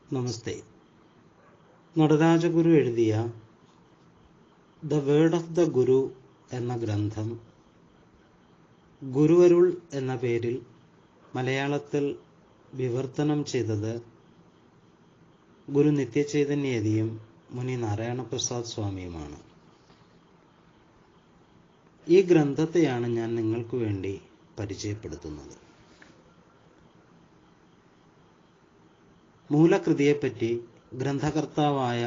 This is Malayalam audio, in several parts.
നമസ്തേ. നടരാജഗുരു എഴുതിയ ദ വേർഡ് ഓഫ് ദ ഗുരു എന്ന ഗ്രന്ഥം ഗുരുവരുൾ എന്ന പേരിൽ മലയാളത്തിൽ വിവർത്തനം ചെയ്തത് ഗുരു നിത്യചൈതന്യയതിയും മുനി നാരായണപ്രസാദ് സ്വാമിയുമാണ്. ഈ ഗ്രന്ഥത്തെയാണ് ഞാൻ നിങ്ങൾക്ക് വേണ്ടി പരിചയപ്പെടുത്തുന്നത്. മൂലകൃതിയെപ്പറ്റി ഗ്രന്ഥകർത്താവായ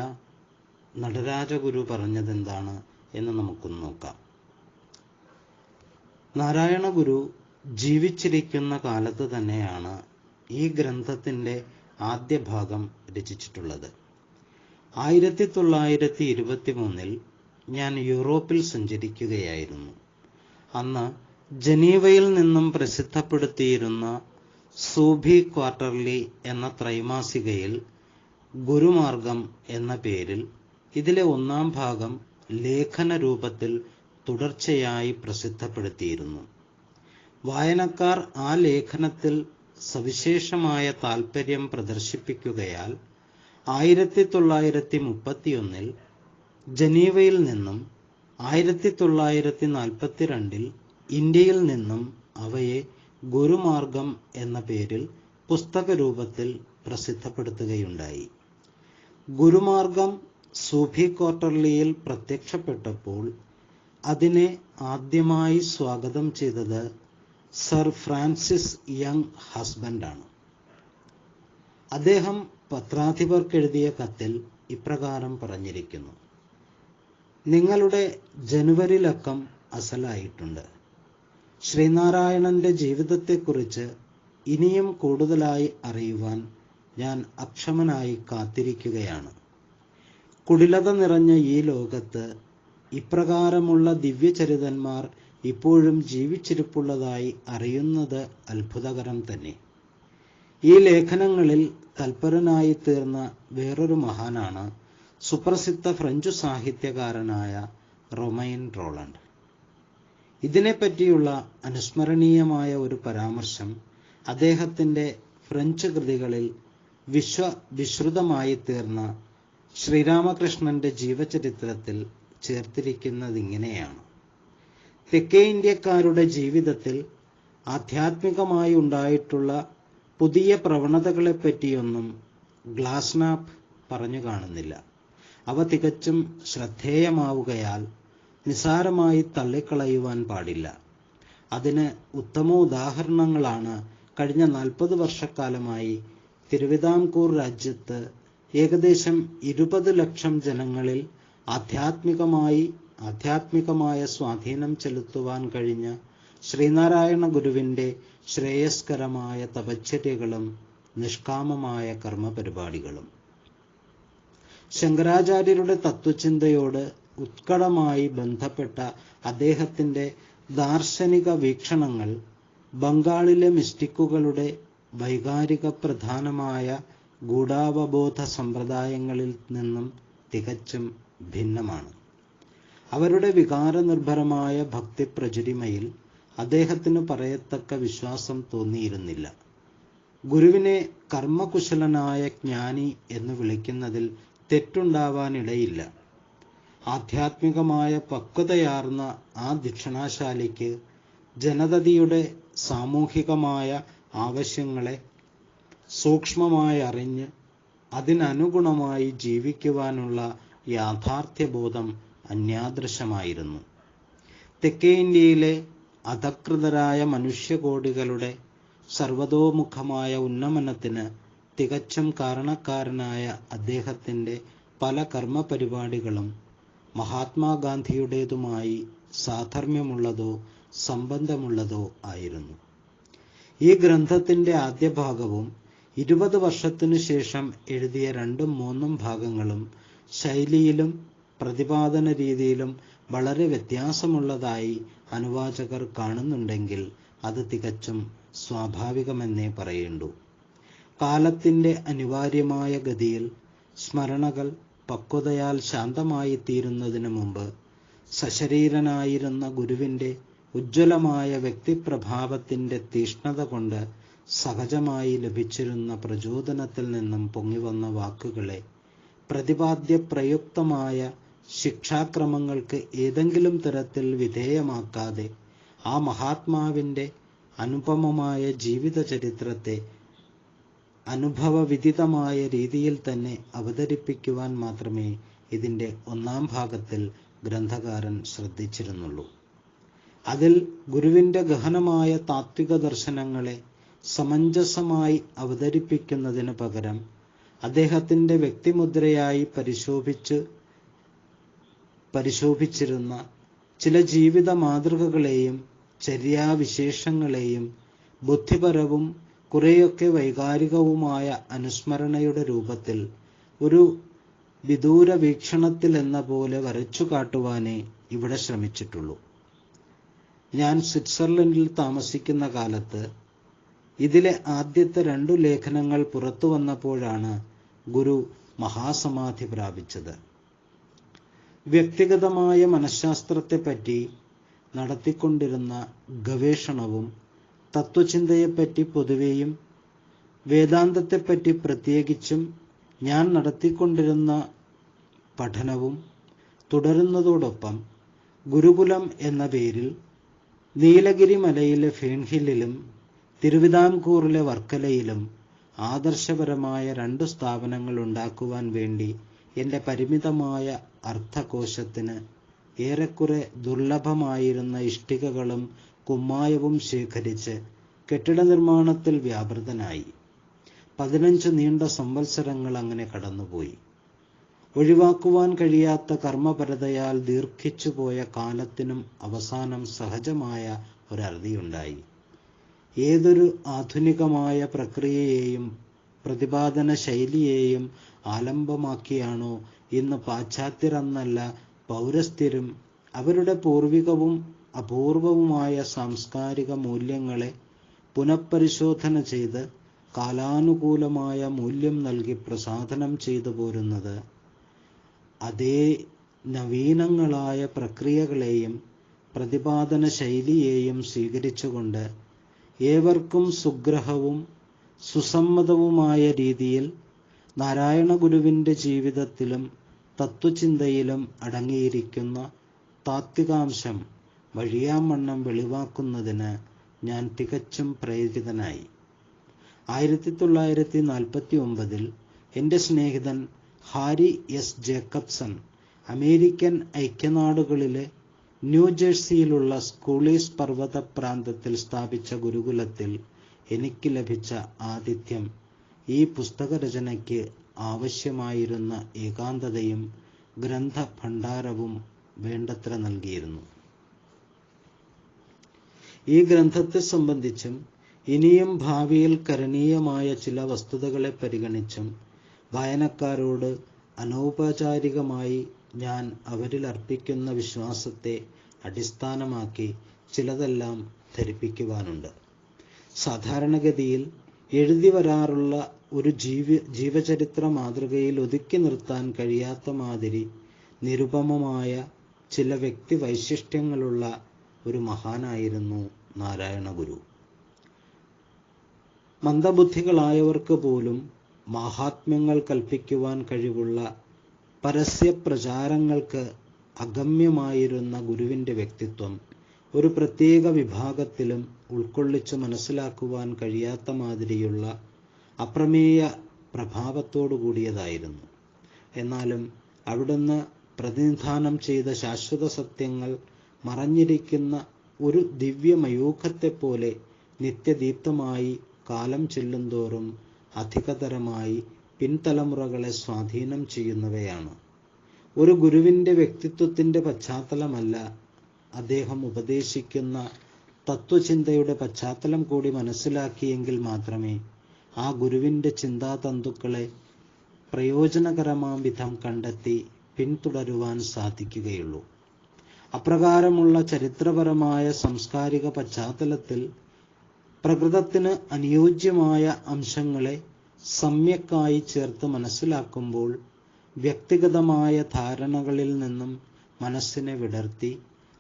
നടരാജഗുരു പറഞ്ഞതെന്താണ് എന്ന് നമുക്കൊന്ന് നോക്കാം. നാരായണ ഗുരു ജീവിച്ചിരിക്കുന്ന കാലത്ത് തന്നെയാണ് ഈ ഗ്രന്ഥത്തിൻ്റെ ആദ്യ ഭാഗം രചിച്ചിട്ടുള്ളത്. 1923 ഞാൻ യൂറോപ്പിൽ സഞ്ചരിക്കുകയായിരുന്നു. അന്ന് ജനീവയിൽ നിന്നും പ്രസിദ്ധപ്പെടുത്തിയിരുന്ന സൂഫി ക്വാർട്ടർലി എന്ന ത്രൈമാസികയിൽ ഗുരുമാർഗം എന്ന പേരിൽ ഇതിലെ 1-ാം ഭാഗം ലേഖന രൂപത്തിൽ തുടർച്ചയായി പ്രസിദ്ധപ്പെടുത്തിയിരുന്നു. വായനക്കാർ ആ ലേഖനത്തിൽ സവിശേഷമായ താൽപ്പര്യം പ്രദർശിപ്പിക്കുകയാൽ 1931 ജനീവയിൽ നിന്നും 1942 ഇന്ത്യയിൽ നിന്നും അവയെ ഗുരുമാർഗം എന്ന പേരിൽ പുസ്തക രൂപത്തിൽ പ്രസിദ്ധപ്പെടുത്തുകയുണ്ടായി. ഗുരുമാർഗം സൂഫി ക്വാർട്ടർലിയിൽ പ്രത്യക്ഷപ്പെട്ടപ്പോൾ അതിനെ ആദ്യമായി സ്വാഗതം ചെയ്തത് സർ ഫ്രാൻസിസ് യങ് ഹസ്ബൻഡാണ്. അദ്ദേഹം പത്രാധിപർക്കെഴുതിയ കത്തിൽ ഇപ്രകാരം പറഞ്ഞിരിക്കുന്നു: നിങ്ങളുടെ ജനുവരി ലക്കം അസലായിട്ടുണ്ട്. ശ്രീനാരായണന്റെ ജീവിതത്തെക്കുറിച്ച് ഇനിയും കൂടുതലായി അറിയുവാൻ ഞാൻ അക്ഷമനായി കാത്തിരിക്കുകയാണ്. കുടിലത നിറഞ്ഞ ഈ ലോകത്ത് ഇപ്രകാരമുള്ള ദിവ്യചരിതന്മാർ ഇപ്പോഴും ജീവിച്ചിരിപ്പുള്ളതായി അറിയുന്നത് അത്ഭുതകരം തന്നെ. ഈ ലേഖനങ്ങളിൽ തൽപരനായി തീർന്ന വേറൊരു മഹാനാണ് സുപ്രസിദ്ധ ഫ്രഞ്ച് സാഹിത്യകാരനായ റൊമൈൻ റോളണ്ട്. ഇതിനെപ്പറ്റിയുള്ള അനുസ്മരണീയമായ ഒരു പരാമർശം അദ്ദേഹത്തിൻ്റെ ഫ്രഞ്ച് കൃതികളിൽ വിശ്രുതമായി തീർന്ന ശ്രീരാമകൃഷ്ണന്റെ ജീവചരിത്രത്തിൽ ചേർത്തിരിക്കുന്നതിങ്ങനെയാണ്: തെക്കേ ഇന്ത്യക്കാരുടെ ജീവിതത്തിൽ ആധ്യാത്മികമായി ഉണ്ടായിട്ടുള്ള പുതിയ പ്രവണതകളെപ്പറ്റിയൊന്നും ഗ്ലാസ്നാപ്പ് പറഞ്ഞു കാണുന്നില്ല. അവ തികച്ചും ശ്രദ്ധേയമാവുകയാൽ നിസാരമായി തള്ളിക്കളയുവാൻ പാടില്ല. അതിന് ഉത്തമ ഉദാഹരണങ്ങളാണ് കഴിഞ്ഞ 40 വർഷക്കാലമായി തിരുവിതാംകൂർ രാജ്യത്ത് ഏകദേശം 20 ലക്ഷം ജനങ്ങളിൽ ആധ്യാത്മികമായ സ്വാധീനം ചെലുത്തുവാൻ കഴിഞ്ഞ ശ്രീനാരായണ ഗുരുവിൻ്റെ ശ്രേയസ്കരമായ തപശ്ചര്യകളും നിഷ്കാമമായ കർമ്മപരിപാടികളും. ശങ്കരാചാര്യരുടെ തത്വചിന്തയോട് ഉത്കടമായി ബന്ധപ്പെട്ട അദ്ദേഹത്തിൻ്റെ ദാർശനിക വീക്ഷണങ്ങൾ ബംഗാളിലെ മിസ്റ്റിക്കുകളുടെ വൈകാരിക പ്രധാനമായ ഗൂഢാവബോധ സമ്പ്രദായങ്ങളിൽ നിന്നും തികച്ചും ഭിന്നമാണ്. അവരുടെ വികാരനിർഭരമായ ഭക്തിപ്രചുരിമയിൽ അദ്ദേഹത്തിന് പറയത്തക്ക വിശ്വാസം തോന്നിയിരുന്നില്ല. ഗുരുവിനെ കർമ്മകുശലനായ ജ്ഞാനി എന്ന് വിളിക്കുന്നതിൽ തെറ്റുണ്ടാവാനിടയില്ല. ആധ്യാത്മികമായ പക്വതയാർന്ന ആ ദക്ഷിണാശാലിക്ക് ജനതയുടെ സാമൂഹികമായ ആവശ്യങ്ങളെ സൂക്ഷ്മമായി അറിഞ്ഞ് അതിനനുഗുണമായി ജീവിക്കുവാനുള്ള യാഥാർത്ഥ്യബോധം അന്യാദൃശമായിരുന്നു. തെക്കേ ഇന്ത്യയിലെ അധകൃതരായ മനുഷ്യകോടികളുടെ സർവതോമുഖമായ ഉന്നമനത്തിന് തികച്ചും കാരണക്കാരനായ അദ്ദേഹത്തിൻ്റെ പല കർമ്മപരിപാടികളും മഹാത്മാഗാന്ധിയുടേതുമായി സാധർമ്മ്യമുള്ളതോ സംബന്ധമുള്ളതോ ആയിരുന്നു. ഈ ഗ്രന്ഥത്തിൻ്റെ ആദ്യ ഭാഗവും 20 വർഷത്തിനു ശേഷം എഴുതിയ 2ഉം 3ഉം ഭാഗങ്ങളും ശൈലിയിലും പ്രതിപാദന രീതിയിലും വളരെ വ്യത്യാസമുള്ളതായി അനുവാചകർ കാണുന്നുണ്ടെങ്കിൽ അത് തികച്ചും സ്വാഭാവികമെന്നേ പറയേണ്ടൂ. കാലത്തിൻ്റെ അനിവാര്യമായ ഗതിയിൽ സ്മരണകൾ പക്വതയാൽ ശാന്തമായി തീരുന്നതിന് മുമ്പ് സശരീരനായിരുന്ന ഗുരുവിൻ്റെ ഉജ്ജ്വലമായ വ്യക്തിപ്രഭാവത്തിൻ്റെ തീഷ്ണത കൊണ്ട് സഹജമായി ലഭിച്ചിരുന്ന പ്രചോദനത്തിൽ നിന്നും പൊങ്ങിവന്ന വാക്കുകളെ പ്രതിപാദ്യ പ്രയുക്തമായ ശിക്ഷാക്രമങ്ങൾക്ക് ഏതെങ്കിലും തരത്തിൽ വിധേയമാക്കാതെ ആ മഹാത്മാവിൻ്റെ അനുപമമായ ജീവിത ചരിത്രത്തെ അനുഭവവിദിതമായ രീതിയിൽ തന്നെ അവതരിപ്പിക്കുവാൻ മാത്രമേ ഇതിൻ്റെ ഒന്നാം ഭാഗത്തിൽ ഗ്രന്ഥകാരൻ ശ്രദ്ധിച്ചിരുന്നുള്ളൂ. അതിൽ ഗുരുവിൻ്റെ ഗഹനമായ താത്വിക ദർശനങ്ങളെ സമഞ്ജസമായി അവതരിപ്പിക്കുന്നതിന് പകരം അദ്ദേഹത്തിൻ്റെ വ്യക്തിമുദ്രയായി പരിശോഭിച്ചിരുന്ന ചില ജീവിത മാതൃകകളെയും ചര്യാവിശേഷങ്ങളെയും ബുദ്ധിപരവും കുറേയൊക്കെ വൈകാരികവുമായ അനുസ്മരണയുടെ രൂപത്തിൽ ഒരു വിദൂര വീക്ഷണത്തിൽ എന്ന പോലെ വരച്ചു കാട്ടുവാനേ ഇവിടെ ശ്രമിച്ചിട്ടുള്ളൂ. ഞാൻ സ്വിറ്റ്സർലൻഡിൽ താമസിക്കുന്ന കാലത്ത് ഇതിലെ ആദ്യത്തെ 2 ലേഖനങ്ങൾ പുറത്തു വന്നപ്പോഴാണ് ഗുരു മഹാസമാധി പ്രാപിച്ചത്. വ്യക്തിഗതമായ മനഃശാസ്ത്രത്തെപ്പറ്റി നടത്തിക്കൊണ്ടിരുന്ന ഗവേഷണവും തത്വചിന്തയെപ്പറ്റി പൊതുവെയും വേദാന്തത്തെപ്പറ്റി പ്രത്യേകിച്ചും ഞാൻ നടത്തിക്കൊണ്ടിരുന്ന പഠനവും തുടരുന്നതോടൊപ്പം ഗുരുകുലം എന്ന പേരിൽ നീലഗിരി മലയിലെ ഫേൺഹില്ലിലും തിരുവിതാംകൂറിലെ വർക്കലയിലും ആദർശപരമായ 2 സ്ഥാപനങ്ങൾ ഉണ്ടാക്കുവാൻ വേണ്ടി എൻ്റെ പരിമിതമായ അർത്ഥകോശത്തിന് ഏറെക്കുറെ ദുർലഭമായിരുന്ന ഇഷ്ടികകളും കുമ്മായവും ശേഖരിച്ച് കെട്ടിട നിർമ്മാണത്തിൽ വ്യാപൃതനായി. 15 നീണ്ട സംവത്സരങ്ങൾ അങ്ങനെ കടന്നുപോയി. ഒഴിവാക്കുവാൻ കഴിയാത്ത കർമ്മപരതയാൽ ദീർഘിച്ചുപോയ കാലത്തിനും അവസാനം സഹജമായ ഒരറുതിയുണ്ടായി. ഏതൊരു ആധുനികമായ പ്രക്രിയയെയും പ്രതിപാദന ശൈലിയെയും ആലംബമാക്കിയാണോ ഇന്ന് പാശ്ചാത്യർ എന്നല്ല പൗരസ്ത്യരും അവരുടെ പൂർവികവും അപൂർവവുമായ സാംസ്കാരിക മൂല്യങ്ങളെ പുനഃപരിശോധന ചെയ്ത് കാലാനുകൂലമായ മൂല്യം നൽകി പ്രസാധനം ചെയ്തു പോരുന്നത്, അതേ നവീനങ്ങളായ പ്രക്രിയകളെയും പ്രതിപാദന ശൈലിയെയും സ്വീകരിച്ചുകൊണ്ട് ഏവർക്കും സുഗ്രഹവും സുസമ്മതവുമായ രീതിയിൽ നാരായണ ഗുരുവിൻ്റെ ജീവിതത്തിലും തത്വചിന്തയിലും അടങ്ങിയിരിക്കുന്ന താത്വികാംശം വഴിയാമണ്ണം വെളിവാക്കുന്നതിന് ഞാൻ തികച്ചും പ്രേരിതനായി. 1949 എൻ്റെ സ്നേഹിതൻ ഹാരി എസ് ജേക്കബ്സൺ അമേരിക്കൻ ഐക്യനാടുകളിലെ ന്യൂജേഴ്സിയിലുള്ള സ്കൂളീസ് പർവ്വത പ്രാന്തത്തിൽ സ്ഥാപിച്ച ഗുരുകുലത്തിൽ എനിക്ക് ലഭിച്ച ആതിഥ്യം ഈ പുസ്തകരചനയ്ക്ക് ആവശ്യമായിരുന്ന ഏകാന്തതയും ഗ്രന്ഥഭണ്ഡാരവും വേണ്ടത്ര നൽകിയിരുന്നു. ഈ ഗ്രന്ഥത്തെ സംബന്ധിച്ചും ഇനിയും ഭാവിയിൽ കരണീയമായ ചില വസ്തുതകളെ പരിഗണിച്ചും വായനക്കാരോട് അനൗപചാരികമായി ഞാൻ അവരിൽ അർപ്പിക്കുന്ന വിശ്വാസത്തെ അടിസ്ഥാനമാക്കി ചിലതെല്ലാം ധരിപ്പിക്കുവാനുണ്ട്. സാധാരണഗതിയിൽ എഴുതി വരാറുള്ള ഒരു ജീവചരിത്ര മാതൃകയിൽ ഒതുക്കി നിർത്താൻ കഴിയാത്ത മാതിരി നിരുപമമായ ചില വ്യക്തി വൈശിഷ്ട്യങ്ങളുള്ള ഒരു മഹാനായിരുന്നു നാരായണ ഗുരു. മന്ദബുദ്ധികളായവർക്ക് പോലും മാഹാത്മ്യങ്ങൾ കൽപ്പിക്കുവാൻ കഴിവുള്ള പരസ്യപ്രചാരങ്ങൾക്ക് അഗമ്യമായിരുന്ന ഗുരുവിൻ്റെ വ്യക്തിത്വം ഒരു പ്രത്യേക വിഭാഗത്തിലും ഉൾക്കൊള്ളിച്ച് മനസ്സിലാക്കുവാൻ കഴിയാത്ത മാതിരിയുള്ള അപ്രമേയ പ്രഭാവത്തോടു കൂടിയതായിരുന്നു. എന്നാലും അവിടുന്ന് പ്രതിനിധാനം ചെയ്ത ശാശ്വത സത്യങ്ങൾ മറഞ്ഞിരിക്കുന്ന ഒരു ദിവ്യമയൂഖത്തെപ്പോലെ നിത്യദീപ്തമായി കാലം ചെല്ലുന്തോറും അധികതരമായി പിൻതലമുറകളെ സ്വാധീനം ചെയ്യുന്നവയാണ്. ഒരു ഗുരുവിൻ്റെ വ്യക്തിത്വത്തിൻ്റെ പശ്ചാത്തലമല്ല അദ്ദേഹം ഉപദേശിക്കുന്ന തത്വചിന്തയുടെ പശ്ചാത്തലം കൂടി മനസ്സിലാക്കിയെങ്കിൽ മാത്രമേ ആ ഗുരുവിൻ്റെ ചിന്താതന്തുക്കളെ പ്രയോജനകരമാം വിധം കണ്ടെത്തി പിന്തുടരുവാൻ സാധിക്കുകയുള്ളൂ. അപ്രകാരമുള്ള ചരിത്രപരമായ സാംസ്കാരിക പശ്ചാത്തലത്തിൽ പ്രകൃതത്തിന് അനുയോജ്യമായ അംശങ്ങളെ സമ്യക്കായി ചേർത്ത് മനസ്സിലാക്കുമ്പോൾ വ്യക്തിഗതമായ ധാരണകളിൽ നിന്നും മനസ്സിനെ വിടർത്തി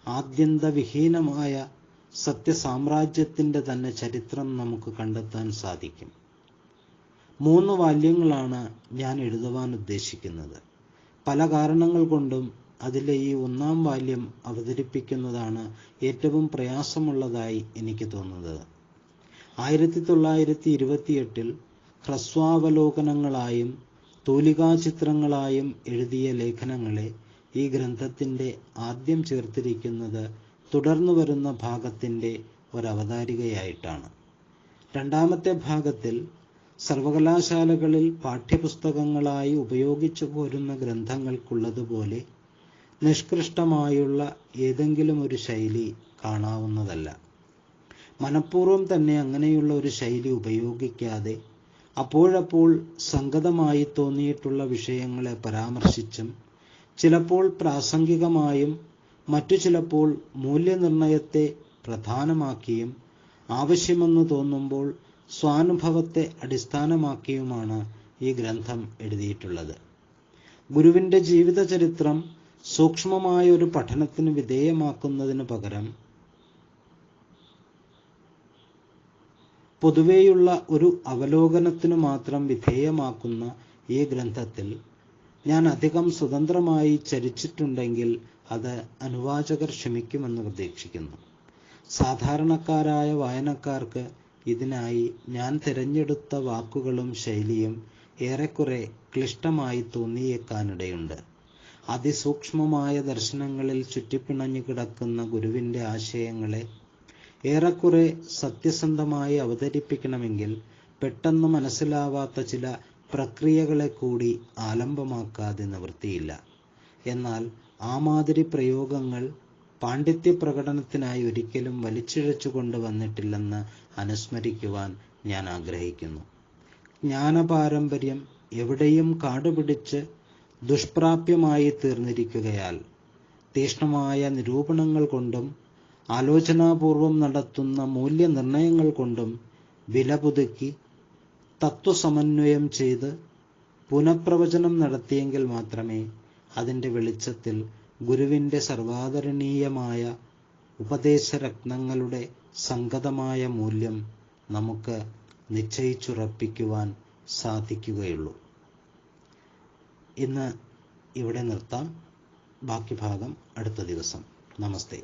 ആദ്യന്തവിഹീനമായ സത്യസാമ്രാജ്യത്തിൻ്റെ തന്നെ ചരിത്രം നമുക്ക് കണ്ടെത്താൻ സാധിക്കും. 3 വാല്യങ്ങളാണ് ഞാൻ എഴുതുവാൻ ഉദ്ദേശിക്കുന്നത്. പല കാരണങ്ങൾ കൊണ്ടും അതിലെ ഈ 1-ാം വാല്യം അവതരിപ്പിക്കുന്നതാണ് ഏറ്റവും പ്രയാസമുള്ളതായി എനിക്ക് തോന്നുന്നത്. 1928 ഹ്രസ്വാവലോകനങ്ങളായും തൂലികാചിത്രങ്ങളായും എഴുതിയ ലേഖനങ്ങളെ ഈ ഗ്രന്ഥത്തിൻ്റെ ആദ്യം ചേർത്തിരിക്കുന്നത് തുടർന്നു വരുന്ന ഭാഗത്തിൻ്റെ ഒരവതാരികയായിട്ടാണ്. 2-ാമത്തെ ഭാഗത്തിൽ സർവകലാശാലകളിൽ പാഠ്യപുസ്തകങ്ങളായി ഉപയോഗിച്ചു പോരുന്ന ഗ്രന്ഥങ്ങൾക്കുള്ളതുപോലെ നിഷ്കൃഷ്ടമായുള്ള ഏതെങ്കിലും ഒരു ശൈലി കാണാവുന്നതല്ല. മനഃപൂർവ്വം തന്നെ അങ്ങനെയുള്ള ഒരു ശൈലി ഉപയോഗിക്കാതെ അപ്പോഴപ്പോൾ സംഗതമായി തോന്നിയിട്ടുള്ള വിഷയങ്ങളെ പരാമർശിച്ചും ചിലപ്പോൾ പ്രാസംഗികമായും മറ്റു ചിലപ്പോൾ മൂല്യനിർണയത്തെ പ്രധാനമാക്കിയും ആവശ്യമെന്ന് തോന്നുമ്പോൾ സ്വാനുഭവത്തെ അടിസ്ഥാനമാക്കിയുമാണ് ഈ ഗ്രന്ഥം എഴുതിയിട്ടുള്ളത്. ഗുരുവിൻ്റെ ജീവിതചരിത്രം സൂക്ഷ്മമായ ഒരു പഠനത്തിന് വിധേയമാക്കുന്നതിന് പകരം പൊതുവെയുള്ള ഒരു അവലോകനത്തിനു മാത്രം വിധേയമാക്കുന്ന ഈ ഗ്രന്ഥത്തിൽ ഞാൻ അധികം സ്വതന്ത്രമായി ചരിച്ചിട്ടുണ്ടെങ്കിൽ അത് അനുവാചകർ ക്ഷമിക്കുമെന്ന് പ്രതീക്ഷിക്കുന്നു. സാധാരണക്കാരായ വായനക്കാർക്ക് ഇതിനായി ഞാൻ തിരഞ്ഞെടുത്ത വാക്കുകളും ശൈലിയും ഏറെക്കുറെ ക്ലിഷ്ടമായി തോന്നിയേക്കാനിടയുണ്ട്. അതിസൂക്ഷ്മമായ ദർശനങ്ങളിൽ ചുറ്റിപ്പിണഞ്ഞു കിടക്കുന്ന ഗുരുവിൻ്റെ ആശയങ്ങളെ ഏറെക്കുറെ സത്യസന്ധമായി അവതരിപ്പിക്കണമെങ്കിൽ പെട്ടെന്ന് മനസ്സിലാവാത്ത ചില പ്രക്രിയകളെ കൂടി ആലംബമാക്കാതെ നിവൃത്തിയില്ല. എന്നാൽ ആ മാതിരി പ്രയോഗങ്ങൾ പാണ്ഡിത്യപ്രകടനത്തിനായി ഒരിക്കലും വലിച്ചിഴച്ചു കൊണ്ടുവന്നിട്ടില്ലെന്ന് അനുസ്മരിക്കുവാൻ ഞാൻ ആഗ്രഹിക്കുന്നു. ജ്ഞാനപാരമ്പര്യം എവിടെയും കാടുപിടിച്ച് ദുഷ്പ്രാപ്യമായി തീർന്നിരിക്കുകയാൽ തീക്ഷ്ണമായ നിരൂപണങ്ങൾ കൊണ്ടും ആലോചനാപൂർവം നടത്തുന്ന മൂല്യനിർണയങ്ങൾ കൊണ്ടും വിലപുതുക്കി തത്വസമന്വയം ചെയ്ത് പുനഃപ്രവചനം നടത്തിയെങ്കിൽ മാത്രമേ അതിൻ്റെ വെളിച്ചത്തിൽ ഗുരുവിൻ്റെ സർവാദരണീയമായ ഉപദേശരത്നങ്ങളുടെ സംഗതമായ മൂല്യം നമുക്ക് നിശ്ചയിച്ചുറപ്പിക്കുവാൻ സാധിക്കുകയുള്ളൂ. ഇന്ന് ഇവിടെ നിർത്താം. ബാക്കി ഭാഗം അടുത്ത ദിവസം. നമസ്തേ.